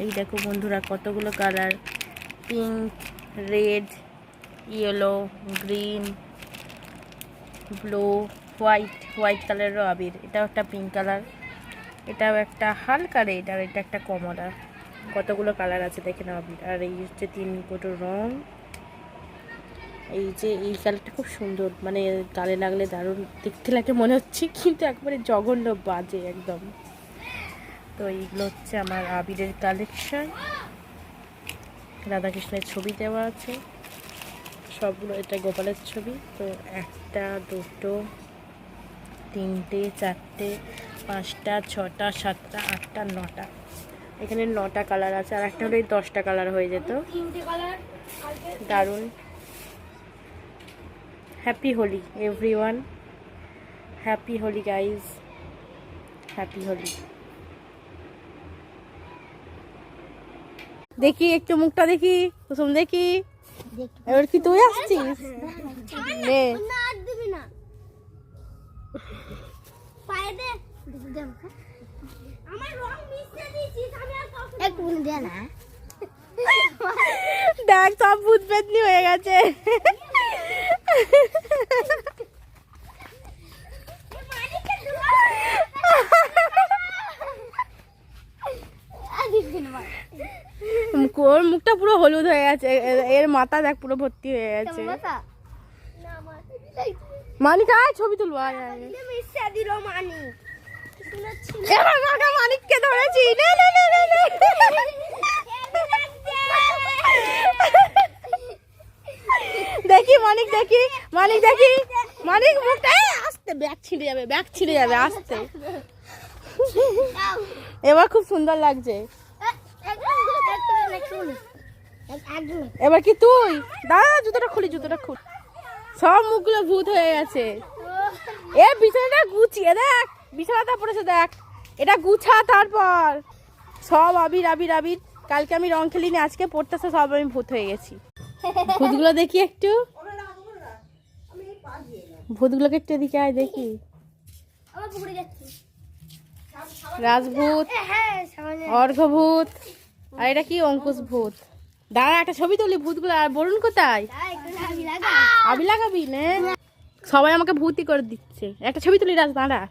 এই দেখো বন্ধুরা কতগুলো colour, pink, red, yellow, green, blue, white কালারেরও আবির। এটাও একটা পিঙ্ক কালার, এটাও একটা হালকা রেড, আর এটা একটা কমলা। কতগুলো কালার আছে দেখে নাও আবির। আর এই হচ্ছে 3 কোটো রং। এই যে এই কালারটা খুব সুন্দর, মানে গালে লাগলে দারুণ দেখতে লাগে মনে হচ্ছে, কিন্তু একবারে জঘন্য বাজে একদম। তো এইগুলো হচ্ছে আমার আবিরের কালেকশন। রাধাকৃষ্ণের ছবি দেওয়া আছে সবগুলো। এটা গোপালের ছবি। তো 1টা 2টো 3টে 4টে 5টা 6টা 7টা 8টা 9টা। এখানে 9টা কালার আছে, আর একটা হলেই 10টা কালার হয়ে যেত। দারুণ। Happy Holi everyone, happy Holi guys, happy Holi. দেখি একটু মুখটা দেখি, কুসুম দেখি। এবার কি তুই আসছিস? নে দেখ সব ভূত পেতনি হয়ে গেছে। ওর মুখটা পুরো হলুদ হয়ে গেছে, এর মাথা দেখ পুরো ভর্তি হয়ে গেছে। মানিক আয় ছবি তুলবো। মানিককে ধরেছি। দেখি মানিক, দেখি মানিক, দেখি মানিক মুখটা আস্তে, ব্যাগ ছিঁড়ে যাবে আস্তে। এবার খুব সুন্দর লাগছে। এবার কি তুই দাঁড়া, জুতোটা খুল। সব মুখগুলো ভূত হয়ে গেছে। এ বিছানাটা গুছিয়ে দেখ, বিছানাটা পড়েছে দেখ, এটা গুছা। তারপর সব আবির। কালকে আমি রং খেলিনি, আজকে পড়তেছে সব আমি ভূত হয়ে গেছি। ভূতগুলো দেখি একটু, ভূতগুলোকে একটু এদিকে আয় দেখি। রাজভূত, অর্ঘভূত, আর এটা কি অঙ্কুশ ভূত। দাঁড়া একটা ছবি তুলি ভূতগুলো। আর বলুন কোথায় আবি লাগাবি? না সবাই আমাকে ভূতই করে দিচ্ছে। একটা ছবি তুলি রাজ, দাঁড়া।